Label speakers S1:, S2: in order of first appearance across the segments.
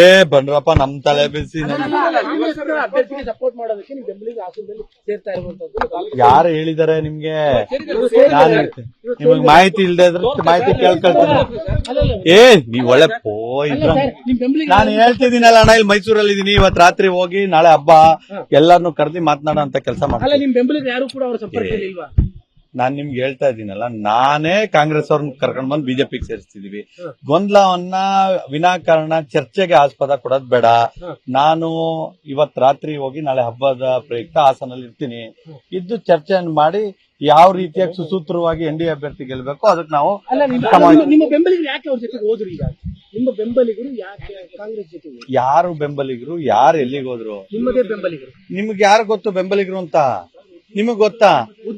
S1: ಏ ಬನ್ರಪ್ಪ ನಮ್ ತಲೆ ಬಿಸಿ
S2: ಸಪೋರ್ಟ್ ಮಾಡೋದಕ್ಕೆ ನಿಮ್ ಬೆಂಬಲಿಗೆ ಹಾಸನದಲ್ಲಿ ಸೇರ್ತಾ ಇರುವಂತದ್ದು
S1: ಯಾರು ಹೇಳಿದಾರೆ ನಿಮ್ಗೆ? ನಿಮಗ್ ಮಾಹಿತಿ ಇಲ್ದೇ ಇದ್ರೆ ಮಾಹಿತಿ ಕೇಳ್ಕೊಳ್ತೀನಿ. ಏ ನೀವ್ ಒಳ್ಳೆ ನಾನು ಹೇಳ್ತಿದ್ದೀನಲ್ಲ ಅಣ್ಣ, ಇಲ್ಲಿ ಮೈಸೂರಲ್ಲಿ ಇದೀನಿ. ಇವತ್ ರಾತ್ರಿ ಹೋಗಿ ನಾಳೆ ಹಬ್ಬ ಎಲ್ಲಾರ್ನು ಕರೆದಿ ಮಾತನಾಡೋ ಅಂತ ಕೆಲಸ ಮಾಡಿ.
S2: ನಿಮ್ ಬೆಂಬಲಿಗೆ ಯಾರು ಕೂಡ ಅವ್ರ ಸಂಪರ್ಕದಲ್ಲಿ ಇಲ್ವಾ?
S1: ನಾನ್ ನಿಮ್ಗೆ ಹೇಳ್ತಾ ಇದ್ದೀನಲ್ಲ, ನಾನೇ ಕಾಂಗ್ರೆಸ್ ಅವ್ರನ್ನ ಕರ್ಕೊಂಡ್ ಬಂದು ಬಿಜೆಪಿಗೆ ಸೇರಿಸ್ತಿದೀವಿ. ಗೊಂದಲವನ್ನ ವಿನಾಕಾರಣ ಚರ್ಚೆಗೆ ಆಸ್ಪದ ಕೊಡೋದ್ ಬೇಡ. ನಾನು ಇವತ್ ರಾತ್ರಿ ಹೋಗಿ ನಾಳೆ ಹಬ್ಬದ ಪ್ರಯುಕ್ತ ಹಾಸನಲ್ಲಿ ಇರ್ತೀನಿ. ಇದ್ದು ಚರ್ಚೆಯನ್ನು ಮಾಡಿ ಯಾವ ರೀತಿಯಾಗಿ ಸುಸೂತ್ರವಾಗಿ ಎನ್ ಡಿ ಅಭ್ಯರ್ಥಿ ಗೆಲ್ಬೇಕು ಅದಕ್ಕೆ ನಾವು
S2: ನಿಮ್ಮ ಬೆಂಬಲಿಗರು ಯಾಕೆ ಅವ್ರ ಜೊತೆಗೆ ಹೋದ್ರು? ಈಗ ನಿಮ್ಮ ಬೆಂಬಲಿಗರು ಯಾಕೆ ಕಾಂಗ್ರೆಸ್ ಜೊತೆಗೆ?
S1: ಯಾರು ಬೆಂಬಲಿಗರು, ಯಾರು ಎಲ್ಲಿಗೆ ಹೋದ್ರು?
S2: ನಿಮ್ಮದೇ ಬೆಂಬಲಿಗರು.
S1: ನಿಮ್ಗೆ ಯಾರು ಗೊತ್ತು ಬೆಂಬಲಿಗರು ಅಂತ? ನಿಮಗ್ ಗೊತ್ತಾ?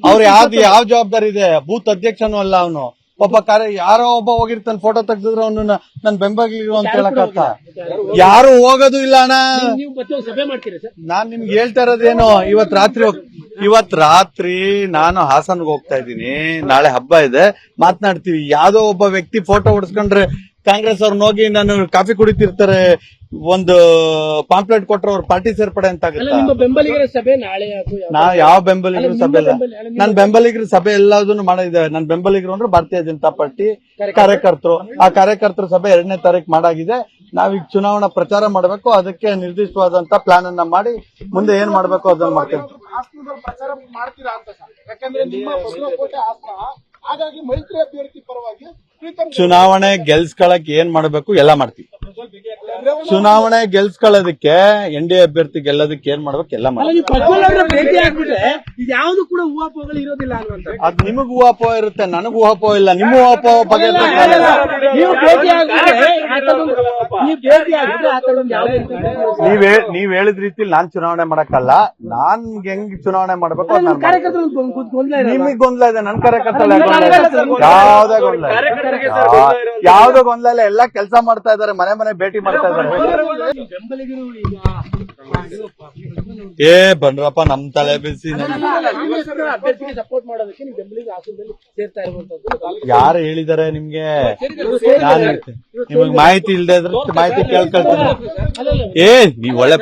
S1: ಅವ್ರು ಯಾವ ಜವಾಬ್ದಾರಿ ಇದೆ? ಬೂತ್ ಅಧ್ಯಕ್ಷನೂ ಅಲ್ಲ ಅವನು. ಒಬ್ಬ ಯಾರೋ ಒಬ್ಬ ಹೋಗಿರ್ತಾನೆ, ಫೋಟೋ ತೆಗ್ದಿದ್ರು ಅವನು ನನ್ ಬೆಂಬಲಿಗರು ಅಂತ ಹೇಳಕತ್ತ. ಯಾರು ಹೋಗೋದು ಇಲ್ಲ ಅಣ್ಣ.
S2: ಸಭೆ ಮಾಡ್ತೀರಾ ಸರ್?
S1: ನಾನ್ ನಿಮ್ಗೆ ಹೇಳ್ತಾ ಇರೋದೇನು, ಇವತ್ ರಾತ್ರಿ ನಾನು ಹಾಸನ್ಗೆ ಹೋಗ್ತಾ ಇದ್ದೀನಿ. ನಾಳೆ ಹಬ್ಬ ಇದೆ, ಮಾತನಾಡ್ತೀವಿ. ಯಾವ್ದೋ ಒಬ್ಬ ವ್ಯಕ್ತಿ ಫೋಟೋ ಹೊಡ್ಸ್ಕೊಂಡ್ರೆ ಕಾಂಗ್ರೆಸ್ ಅವ್ರನ್ನ ಹೋಗಿ ನಾನು ಕಾಫಿ ಕುಡಿತಿರ್ತಾರೆ, ಒಂದು ಪಾಂಪ್ಲೆಟ್ ಕೊಟ್ರೆ ಅವ್ರ ಪಾರ್ಟಿ ಸೇರ್ಪಡೆ ಅಂತ ಆಗುತ್ತೆ.
S2: ನಿಮ್ಮ ಬೆಂಬಲಿಗರ ಸಭೆ ನಾಳೆ?
S1: ಯಾವ ಬೆಂಬಲಿಗರ ಸಭೆ ಇಲ್ಲ. ನನ್ ಬೆಂಬಲಿಗರ ಸಭೆ ಎಲ್ಲದನ್ನು ಮಾಡಿದೆ. ನನ್ ಬೆಂಬಲಿಗರು ಅಂದ್ರೆ ಭಾರತೀಯ ಜನತಾ ಪಾರ್ಟಿ ಕಾರ್ಯಕರ್ತರು. ಆ ಕಾರ್ಯಕರ್ತರ ಸಭೆ 2ನೇ ತಾರೀಕು ಮಾಡಾಗಿದೆ. ನಾವೀಗ ಚುನಾವಣಾ ಪ್ರಚಾರ ಮಾಡಬೇಕು. ಅದಕ್ಕೆ ನಿರ್ದಿಷ್ಟವಾದಂತ ಪ್ಲಾನ್ ಅನ್ನ ಮಾಡಿ ಮುಂದೆ ಏನ್ ಮಾಡ್ಬೇಕು ಅದನ್ನ ಮಾಡ್ತೇವೆ.
S3: ಹಾಗಾಗಿ ಮೈತ್ರಿ ಅಭ್ಯರ್ಥಿ ಪರವಾಗಿ
S1: ಚುನಾವಣೆ ಗೆಲ್ಸ್ಕೊಳಕ್ ಏನ್ ಮಾಡ್ಬೇಕು ಎಲ್ಲ ಮಾಡ್ತೀವಿ. ಚುನಾವಣೆ ಗೆಲ್ಸ್ಕೊಳ್ಳೋದಕ್ಕೆ ಎನ್ ಡಿ ಅಭ್ಯರ್ಥಿ ಗೆಲ್ಲೋದಕ್ಕೆ ಏನ್ ಮಾಡ್ಬೇಕು ಎಲ್ಲ ಮಾಡ್ತೀವಿ.
S2: ಭೇಟಿ ಆಗ್ಬಿಟ್ರೆ ಯಾವ್ದು ಕೂಡ ಊಹಾಪೋಹಗಳು ಇರೋದಿಲ್ಲ ಅನ್ನುವಂತ.
S1: ಅದ್ ನಿಮಗ್ ಊಹಾಪೋಹ ಇರುತ್ತೆ, ನನಗ್ ಊಹಾಪೋಹ ಇಲ್ಲ. ನಿಮ್ಮ ಊಹಾಪೋಹ ಬಗ್ಗೆ ನೀವ್ ಹೇಳಿದ ರೀತಿ ನಾನ್ ಚುನಾವಣೆ ಮಾಡಕ್ಕಲ್ಲ. ನಾನ್ ಹೆಂಗ್ ಚುನಾವಣೆ ಮಾಡ್ಬೇಕು ನಿಮಗ್ ಗೊಂದಲ ಇದೆ. ನನ್ ಕಾರ್ಯಕರ್ತರ ಯಾವ್ದೇ ಗೊಂದಲ ಯಾವ್ದೋ ಗೊಂದಲ ಇಲ್ಲ. ಎಲ್ಲ ಕೆಲಸ ಮಾಡ್ತಾ ಇದಾರೆ, ಮನೆ ಮನೆ ಭೇಟಿ ಮಾಡ್ತಾ ಇದಾರೆ. ಏ ಬನ್ರಪ್ಪ ನಮ್ ತಲೆ ಬಿಸಿ
S2: ಅಭ್ಯರ್ಥಿಗೆ ಸಪೋರ್ಟ್ ಮಾಡೋದಕ್ಕೆ ನಿಮ್ ಬೆಂಬಲಿಗೆ ಹಾಸನದಲ್ಲಿ ಸೇರ್ತಾ ಇರುವಂತದ್ದು.
S1: ಯಾರು ಹೇಳಿದಾರೆ ನಿಮ್ಗೆ? ನಿಮಗ್ ಮಾಹಿತಿ ಇಲ್ದೇ ಇದ್ರೆ ಮಾಹಿತಿ ಕೇಳ್ಕೊಳ್ತೀನಿ. ಏ ನೀವ್ ಒಳ್ಳೆ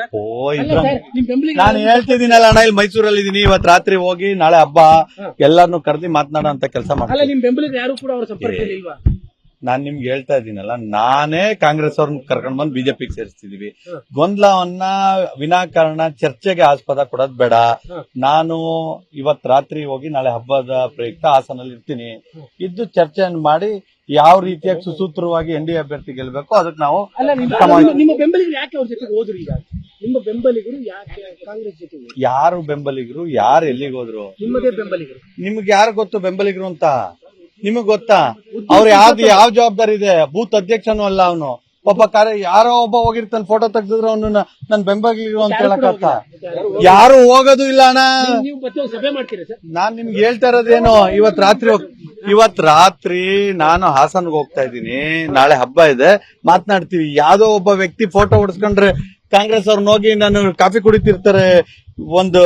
S1: ನಾನು ಹೇಳ್ತಿದ್ದೀನಲ್ಲ ಅಣ್ಣ, ಇಲ್ಲಿ ಮೈಸೂರಲ್ಲಿ ಇದೀನಿ. ಇವತ್ ರಾತ್ರಿ ಹೋಗಿ ನಾಳೆ ಹಬ್ಬ ಎಲ್ಲಾರ್ನು ಕರೆದಿ ಮಾತನಾಡೋ ಅಂತ ಕೆಲಸ ಮಾಡಿ.
S2: ನಿಮ್ ಬೆಂಬಲಿಗೆ ಯಾರು ಕೂಡ ಅವ್ರ ಸಂಪರ್ಕದಲ್ಲಿ ಇಲ್ವಾ?
S1: ನಾನ್ ನಿಮ್ಗೆ ಹೇಳ್ತಾ ಇದ್ದೀನಲ್ಲ, ನಾನೇ ಕಾಂಗ್ರೆಸ್ ಅವ್ರನ್ನ ಕರ್ಕೊಂಡ್ ಬಂದು ಬಿಜೆಪಿಗೆ ಸೇರಿಸ್ತಿದೀವಿ. ಗೊಂದಲವನ್ನ ವಿನಾಕಾರಣ ಚರ್ಚೆಗೆ ಆಸ್ಪದ ಕೊಡೋದ್ ಬೇಡ. ನಾನು ಇವತ್ ರಾತ್ರಿ ಹೋಗಿ ನಾಳೆ ಹಬ್ಬದ ಪ್ರಯುಕ್ತ ಹಾಸನಲ್ಲಿ ಇರ್ತೀನಿ. ಇದ್ದು ಚರ್ಚೆಯನ್ನು ಮಾಡಿ ಯಾವ ರೀತಿಯಾಗಿ ಸುಸೂತ್ರವಾಗಿ ಎನ್ ಡಿ ಅಭ್ಯರ್ಥಿ ಗೆಲ್ಬೇಕು ಅದಕ್ಕೆ ನಾವು
S2: ನಿಮ್ಮ ಬೆಂಬಲಿಗರು ಯಾಕೆ ಅವ್ರ ಜೊತೆಗೆ ಹೋದ್ರು? ಈಗ ನಿಮ್ಮ ಬೆಂಬಲಿಗರು ಯಾಕೆ ಕಾಂಗ್ರೆಸ್ ಜೊತೆಗೆ?
S1: ಯಾರು ಬೆಂಬಲಿಗರು, ಯಾರು ಎಲ್ಲಿಗೆ ಹೋದ್ರು?
S2: ನಿಮ್ಮದೇ ಬೆಂಬಲಿಗರು.
S1: ನಿಮ್ಗೆ ಯಾರು ಗೊತ್ತು ಬೆಂಬಲಿಗರು ಅಂತ? ನಿಮಗ್ ಗೊತ್ತಾ? ಅವ್ರು ಯಾವ ಜವಾಬ್ದಾರಿ ಇದೆ? ಬೂತ್ ಅಧ್ಯಕ್ಷನೂ ಅಲ್ಲ ಅವನು. ಒಬ್ಬ ಯಾರೋ ಒಬ್ಬ ಹೋಗಿರ್ತಾನೆ, ಫೋಟೋ ತೆಗ್ದಿದ್ರು ಅವನು ನನ್ ಬೆಂಬಲಿಗರು ಅಂತ ಹೇಳಕತ್ತ. ಯಾರು ಹೋಗೋದು ಇಲ್ಲ ಅಣ್ಣ.
S2: ಸಭೆ ಮಾಡ್ತೀರಾ ಸರ್?
S1: ನಾನ್ ನಿಮ್ಗೆ ಹೇಳ್ತಾ ಇರೋದೇನು, ಇವತ್ ರಾತ್ರಿ ನಾನು ಹಾಸನ್ಗೆ ಹೋಗ್ತಾ ಇದ್ದೀನಿ. ನಾಳೆ ಹಬ್ಬ ಇದೆ, ಮಾತನಾಡ್ತೀವಿ. ಯಾವ್ದೋ ಒಬ್ಬ ವ್ಯಕ್ತಿ ಫೋಟೋ ಹೊಡ್ಸ್ಕೊಂಡ್ರೆ ಕಾಂಗ್ರೆಸ್ ಅವ್ರನ್ನ ಹೋಗಿ ನಾನು ಕಾಫಿ ಕುಡಿತಿರ್ತಾರೆ, ಒಂದು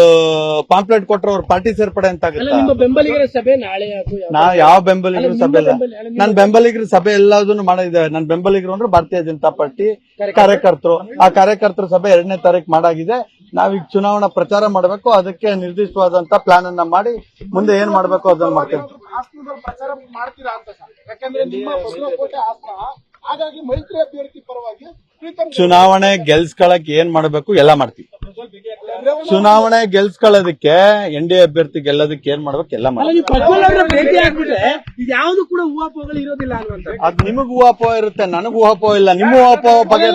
S1: ಪಾಂಪ್ಲೆಟ್ ಕೊಟ್ರೆ ಅವ್ರ ಪಾರ್ಟಿ ಸೇರ್ಪಡೆ ಅಂತ ಆಗುತ್ತೆ.
S2: ನಿಮ್ಮ ಬೆಂಬಲಿಗರ ಸಭೆ ನಾಳೆ?
S1: ಯಾವ ಬೆಂಬಲಿಗರ ಸಭೆ ಇಲ್ಲ. ನನ್ ಬೆಂಬಲಿಗರ ಸಭೆ ಎಲ್ಲದನ್ನು ಮಾಡಿದೆ. ನನ್ ಬೆಂಬಲಿಗರು ಅಂದ್ರೆ ಭಾರತೀಯ ಜನತಾ ಪಾರ್ಟಿ ಕಾರ್ಯಕರ್ತರು. ಆ ಕಾರ್ಯಕರ್ತರ ಸಭೆ 2ನೇ ತಾರೀಕು ಮಾಡಾಗಿದೆ. ನಾವೀಗ ಚುನಾವಣಾ ಪ್ರಚಾರ ಮಾಡಬೇಕು. ಅದಕ್ಕೆ ನಿರ್ದಿಷ್ಟವಾದಂತ ಪ್ಲಾನ್ ಅನ್ನ ಮಾಡಿ ಮುಂದೆ ಏನ್ ಮಾಡ್ಬೇಕು ಅದನ್ನ ಮಾಡ್ತೇವೆ.
S3: ಪ್ರಚಾರ ಮಾಡ್ತೀರಾ ಅಂತ ಸರ್? ಯಾಕಂದ್ರೆ ನಿಮ್ಮ ಬಸವಕೋಟೆ ಹಾಸನ, ಹಾಗಾಗಿ ಮೈತ್ರಿ ಅಭ್ಯರ್ಥಿ ಪರವಾಗಿ
S1: ಚುನಾವಣೆ ಗೆಲ್ಸ್ಕೊಳಕ್ ಏನ್ ಮಾಡ್ಬೇಕು ಎಲ್ಲ ಮಾಡ್ತೀವಿ. ಚುನಾವಣೆ ಗೆಲ್ಸ್ಕೊಳ್ಳೋದಕ್ಕೆ ಎನ್ ಡಿ ಅಭ್ಯರ್ಥಿ ಗೆಲ್ಲೋದಕ್ಕೆ ಏನ್ ಮಾಡ್ಬೇಕು ಎಲ್ಲ ಮಾಡ್ತೀವಿ.
S2: ಭೇಟಿ ಆಗ್ಬಿಟ್ರೆ ಯಾವ್ದು ಕೂಡ ಊಹಾಪೋಹಗಳು ಇರೋದಿಲ್ಲ ಅನ್ನುವಂತ.
S1: ಅದ್ ನಿಮಗ್ ಊಹಾಪೋಹ ಇರುತ್ತೆ, ನನಗ್ ಊಹಾಪೋಹ ಇಲ್ಲ. ನಿಮ್ಮ ಊಹಾಪೋಹ ಬಗ್ಗೆ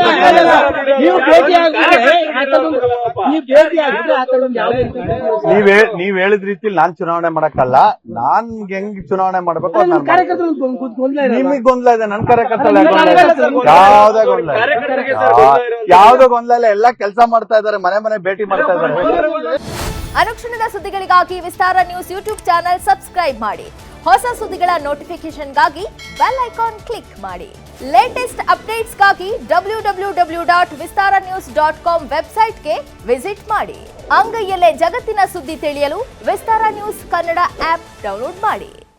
S1: ನೀವ್ ಹೇಳಿದ ರೀತಿ ನಾನ್ ಚುನಾವಣೆ ಮಾಡಕ್ಕಲ್ಲ. ನಾನ್ ಹೆಂಗ್ ಚುನಾವಣೆ ಮಾಡ್ಬೇಕು ನಿಮಗ್ ಗೊಂದಲ ಇದೆ. ನನ್ ಕಾರ್ಯಕರ್ತರ ಯಾವ್ದೇ ಗೊಂದಲ ಯಾವ್ದೋ ಗೊಂದಲ ಇಲ್ಲ. ಎಲ್ಲ ಕೆಲಸ ಮಾಡ್ತಾ ಇದಾರೆ, ಮನೆ ಮನೆ ಭೇಟಿ ಮಾಡ್ತಾ ಇದಾರೆ.
S4: ಅನುಕ್ಷಣದ ಸುದ್ದಿಗಳಿಗಾಗಿ ವಿಸ್ತಾರ ನ್ಯೂಸ್ ಯೂಟ್ಯೂಬ್ ಚಾನೆಲ್ ಸಬ್ಸ್ಕ್ರೈಬ್ ಮಾಡಿ. ಹೊಸ ಸುದ್ದಿಗಳ ನೋಟಿಫಿಕೇಶನ್ಗಾಗಿ ಬೆಲ್ ಐಕಾನ್ ಕ್ಲಿಕ್ ಮಾಡಿ. ಲೇಟೆಸ್ಟ್ ಅಪ್ಡೇಟ್ಸ್ಗಾಗಿ www.vistaranews.com ವೆಬ್ಸೈಟ್ಗೆ ವಿಸಿಟ್ ಮಾಡಿ. ಅಂಗೈಯಲ್ಲೇ ಜಗತ್ತಿನ ಸುದ್ದಿ ತಿಳಿಯಲು ವಿಸ್ತಾರ ನ್ಯೂಸ್ ಕನ್ನಡ ಆಪ್ ಡೌನ್ಲೋಡ್ ಮಾಡಿ.